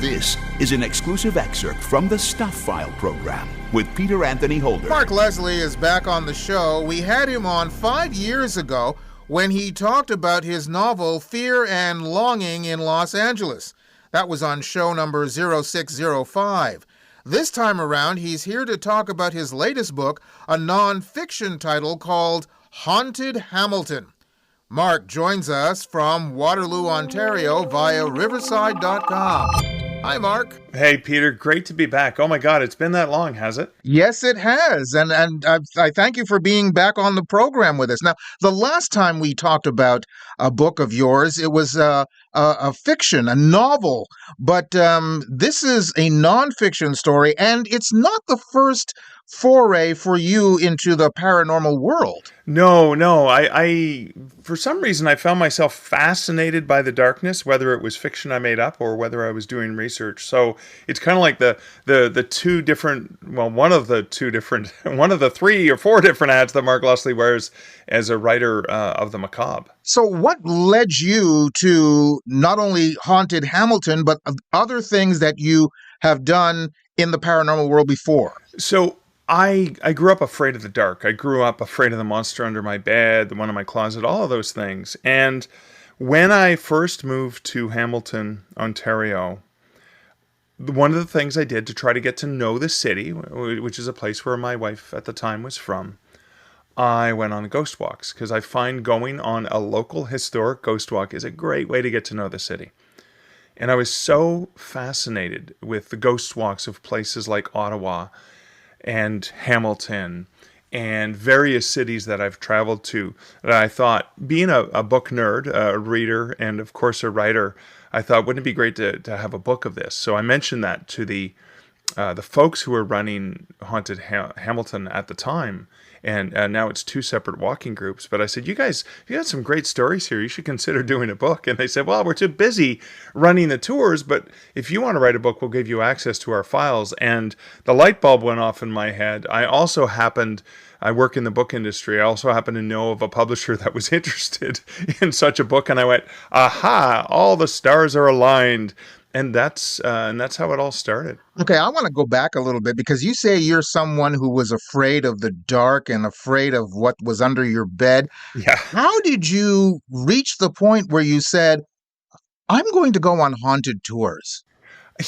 This is an exclusive excerpt from the Stuph File program with Peter Anthony Holder. Mark Leslie is back on the show. We had him on 5 years ago when he talked about his novel Fear and Longing in Los Angeles. That was on show number 0605. This time around, he's here to talk about his latest book, a non-fiction title called Haunted Hamilton. Mark joins us from Waterloo, Ontario via riverside.com. Hi, Mark. Hey, Peter. Great to be back. Oh, my God. It's been that long, has it? Yes, it has. And I thank you for being back on the program with us. Now, the last time we talked about a book of yours, it was a fiction, a novel. But this is a nonfiction story, and it's not the first foray for you into the paranormal world. No. I for some reason, I found myself fascinated by the darkness, whether it was fiction I made up or whether I was doing research. So it's kind of like the two different, well, one of the three or four different hats that Mark Leslie wears as a writer of the macabre. So what led you to not only Haunted Hamilton, but other things that you have done in the paranormal world before? So I grew up afraid of the dark. I grew up afraid of the monster under my bed, the one in my closet, all of those things. And when I first moved to Hamilton, Ontario, one of the things I did to try to get to know the city, which is a place where my wife at the time was from, I went on ghost walks because I find going on a local historic ghost walk is a great way to get to know the city. And I was so fascinated with the ghost walks of places like Ottawa and Hamilton and various cities that I've traveled to, that I thought, being a book nerd, a reader, and of course a writer, I thought, wouldn't it be great to have a book of this? So I mentioned that to the folks who were running Haunted Hamilton at the time, and now it's two separate walking groups. But I said, you guys, if you got some great stories here, you should consider doing a book. And they said, well, we're too busy running the tours, but if you want to write a book, we'll give you access to our files. And the light bulb went off in my head. I work in the book industry. I also happen to know of a publisher that was interested in such a book. And I went, aha, all the stars are aligned. And that's how it all started. Okay, I want to go back a little bit because you say you're someone who was afraid of the dark and afraid of what was under your bed. Yeah. How did you reach the point where you said, I'm going to go on haunted tours?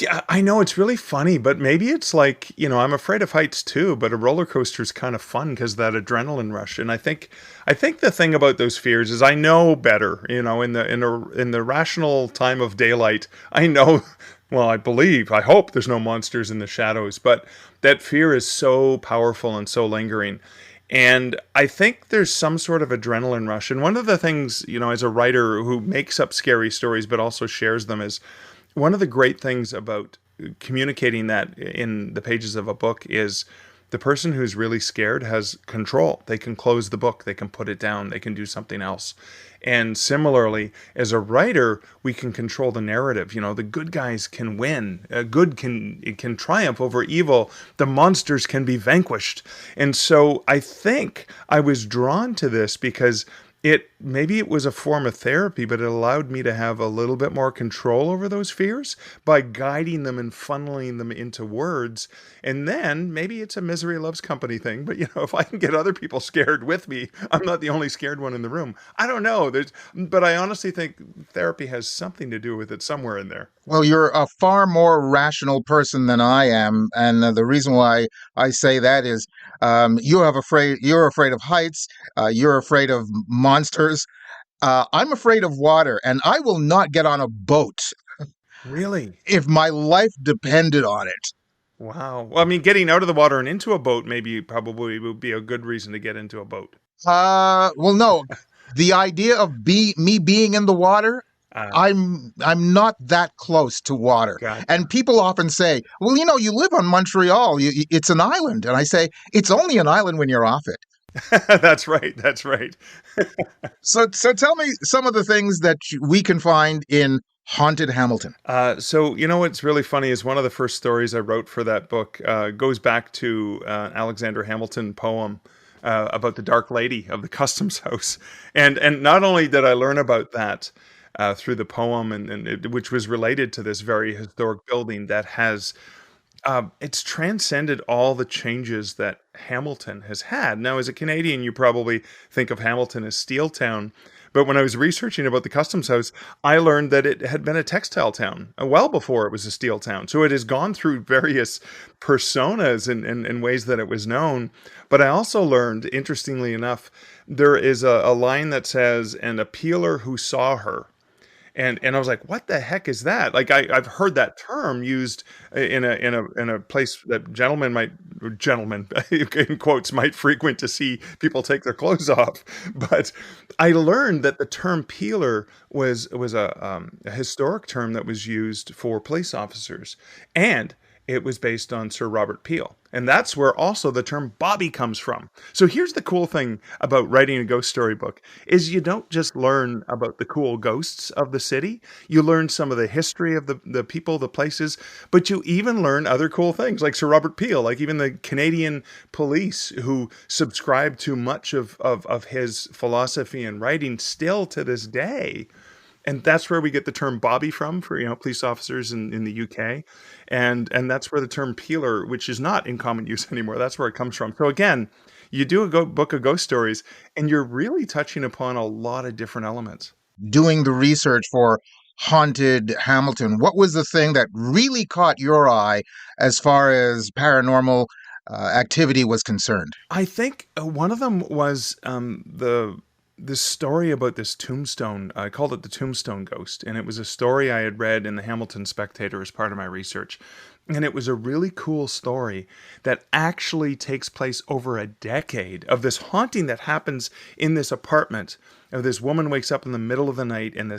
Yeah, I know it's really funny, but maybe it's like, I'm afraid of heights too, but a roller coaster is kind of fun because of that adrenaline rush. And I think the thing about those fears is I know better, in the rational time of daylight, I know, well, I hope there's no monsters in the shadows, but that fear is so powerful and so lingering. And I think there's some sort of adrenaline rush. And one of the things, as a writer who makes up scary stories, but also shares them, is one of the great things about communicating that in the pages of a book is the person who's really scared has control. They can close the book. They can put it down. They can do something else. And similarly, as a writer, we can control the narrative. The good guys can win. Good can triumph over evil. The monsters can be vanquished. And so I think I was drawn to this because maybe it was a form of therapy, but it allowed me to have a little bit more control over those fears by guiding them and funneling them into words. And then maybe it's a misery loves company thing, but if I can get other people scared with me, I'm not the only scared one in the room. I don't know. But I honestly think therapy has something to do with it somewhere in there. Well, you're a far more rational person than I am. And the reason why I say that is you're afraid of heights. You're afraid of monsters. I'm afraid of water, and I will not get on a boat. Really? If my life depended on it. Wow. Well, I mean, getting out of the water and into a boat probably would be a good reason to get into a boat. Well, no. The idea of me being in the water, I'm not that close to water. Gotcha. And people often say, well, you live on Montreal. It's an island. And I say, it's only an island when you're off it. That's right. So tell me some of the things that we can find in Haunted Hamilton. So what's really funny is one of the first stories I wrote for that book goes back to Alexander Hamilton poem about the Dark Lady of the Customs House. And not only did I learn about that through the poem, which was related to this very historic building that has it's transcended all the changes that Hamilton has had. Now, as a Canadian, you probably think of Hamilton as steel town, but when I was researching about the Customs House, I learned that it had been a textile town well before it was a steel town. So it has gone through various personas and ways that it was known. But I also learned, interestingly enough, there is a line that says, "An appealer who saw her." And I was like, "What the heck is that?" Like I've heard that term used in a place that gentlemen in quotes might frequent to see people take their clothes off. But I learned that the term peeler was a historic term that was used for police officers, and it was based on Sir Robert Peel. And that's where also the term Bobby comes from. So here's the cool thing about writing a ghost story book is you don't just learn about the cool ghosts of the city. You learn some of the history of the people, the places, but you even learn other cool things like Sir Robert Peel, like even the Canadian police who subscribe to much of his philosophy and writing still to this day. And that's where we get the term Bobby from for, police officers in the UK. And that's where the term peeler, which is not in common use anymore, that's where it comes from. So again, you do a book of ghost stories, and you're really touching upon a lot of different elements. Doing the research for Haunted Hamilton, what was the thing that really caught your eye as far as paranormal activity was concerned? I think one of them was this story about this tombstone. I called it the Tombstone Ghost, and it was a story I had read in the Hamilton Spectator as part of my research. And it was a really cool story that actually takes place over a decade of this haunting that happens in this apartment. This woman wakes up in the middle of the night, and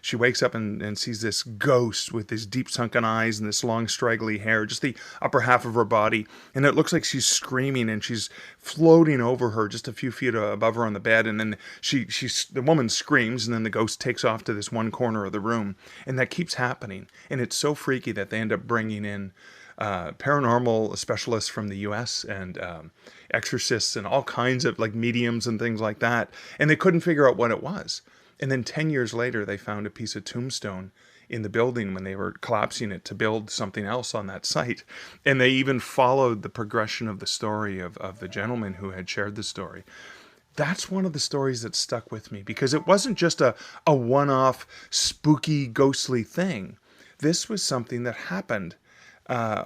she wakes up and sees this ghost with these deep sunken eyes and this long straggly hair, just the upper half of her body. And it looks like she's screaming, and she's floating over her just a few feet above her on the bed. And then the woman screams, and then the ghost takes off to this one corner of the room. And that keeps happening. And it's so freaky that they end up bringing in paranormal specialists from the US and exorcists and all kinds of like mediums and things like that. And they couldn't figure out what it was. And then 10 years later, they found a piece of tombstone in the building when they were collapsing it to build something else on that site. And they even followed the progression of the story of the gentleman who had shared the story. That's one of the stories that stuck with me because it wasn't just a one-off spooky, ghostly thing. This was something that happened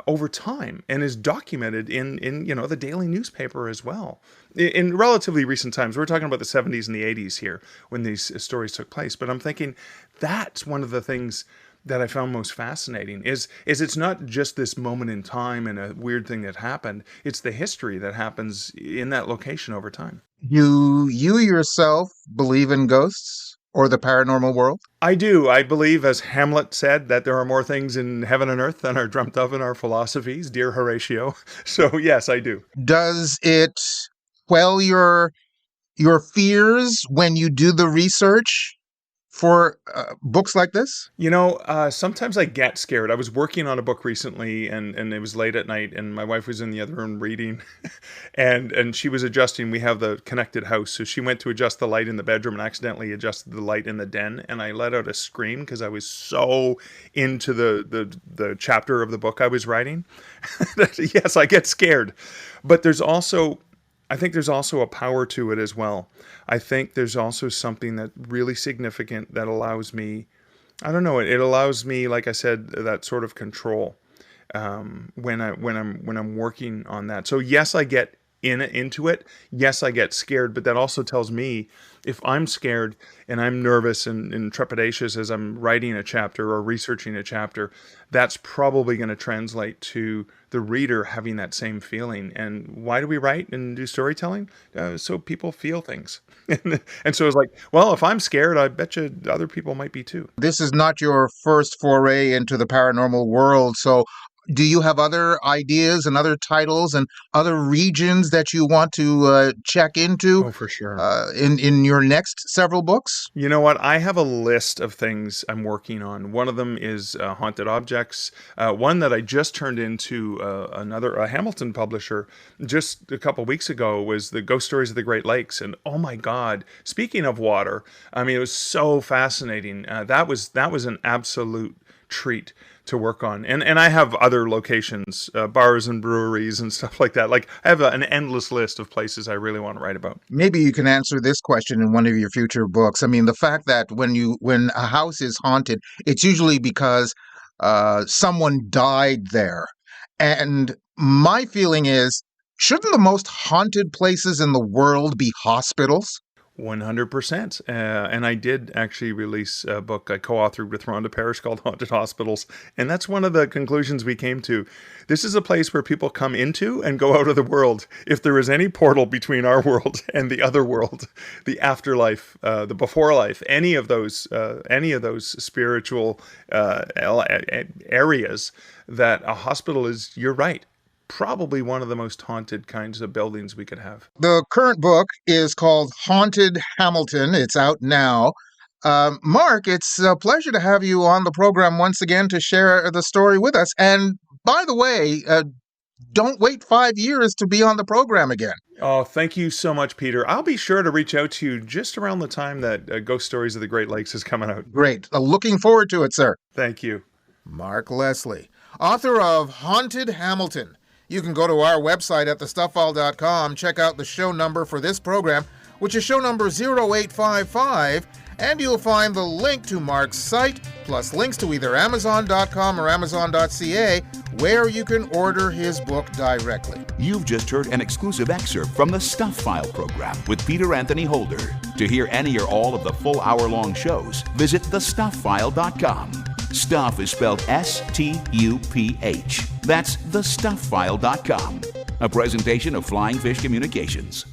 over time and is documented in the daily newspaper as well. In relatively recent times, we're talking about the 70s and the 80s here when these stories took place. But I'm thinking that's one of the things that I found most fascinating is it's not just this moment in time and a weird thing that happened. It's the history that happens in that location over time. You yourself believe in ghosts or the paranormal world? I do. I believe, as Hamlet said, that there are more things in heaven and earth than are dreamt of in our philosophies, dear Horatio. So yes, I do. Does it quell your fears when you do the research for books like this? Sometimes I get scared. I was working on a book recently and it was late at night and my wife was in the other room reading and she was adjusting. We have the connected house. So she went to adjust the light in the bedroom and accidentally adjusted the light in the den. And I let out a scream because I was so into the chapter of the book I was writing. Yes, I get scared. But I think there's also a power to it as well. I think there's also something that really significant that allows me, I don't know, it allows me, like I said, that sort of control when I'm working on that. So yes, I get into it. Yes, I get scared, but that also tells me if I'm scared and I'm nervous and trepidatious as I'm writing a chapter or researching a chapter, that's probably going to translate to the reader having that same feeling. And why do we write and do storytelling? So people feel things. And so it's like, well, if I'm scared, I bet you other people might be too. This is not your first foray into the paranormal world. So Do you have other ideas and other titles and other regions that you want to check into Oh, for sure. in your next several books? You know what? I have a list of things I'm working on. One of them is haunted objects. One that I just turned into a Hamilton publisher just a couple weeks ago was the Ghost Stories of the Great Lakes. And oh my God, speaking of water, I mean, it was so fascinating. That was an absolute treat to work on. And I have other locations, bars and breweries and stuff like that. Like I have an endless list of places I really want to write about. Maybe you can answer this question in one of your future books. I mean, the fact that when a house is haunted, it's usually because someone died there. And my feeling is, shouldn't the most haunted places in the world be hospitals? 100%. And I did actually release a book I co-authored with Rhonda Parrish called Haunted Hospitals. And that's one of the conclusions we came to. This is a place where people come into and go out of the world. If there is any portal between our world and the other world, the afterlife, the before life, any of those spiritual areas, that a hospital is, you're right, probably one of the most haunted kinds of buildings we could have. The current book is called Haunted Hamilton. It's out now. Mark, it's a pleasure to have you on the program once again to share the story with us. And by the way, don't wait 5 years to be on the program again. Oh, thank you so much, Peter. I'll be sure to reach out to you just around the time that Ghost Stories of the Great Lakes is coming out. Great. Looking forward to it, sir. Thank you. Mark Leslie, author of Haunted Hamilton. You can go to our website at thestufffile.com, check out the show number for this program, which is show number 0855, and you'll find the link to Mark's site, plus links to either Amazon.com or Amazon.ca, where you can order his book directly. You've just heard an exclusive excerpt from the Stuph File program with Peter Anthony Holder. To hear any or all of the full hour-long shows, visit thestufffile.com. Stuff is spelled S-T-U-P-H. That's thestufffile.com. A presentation of Flying Fish Communications.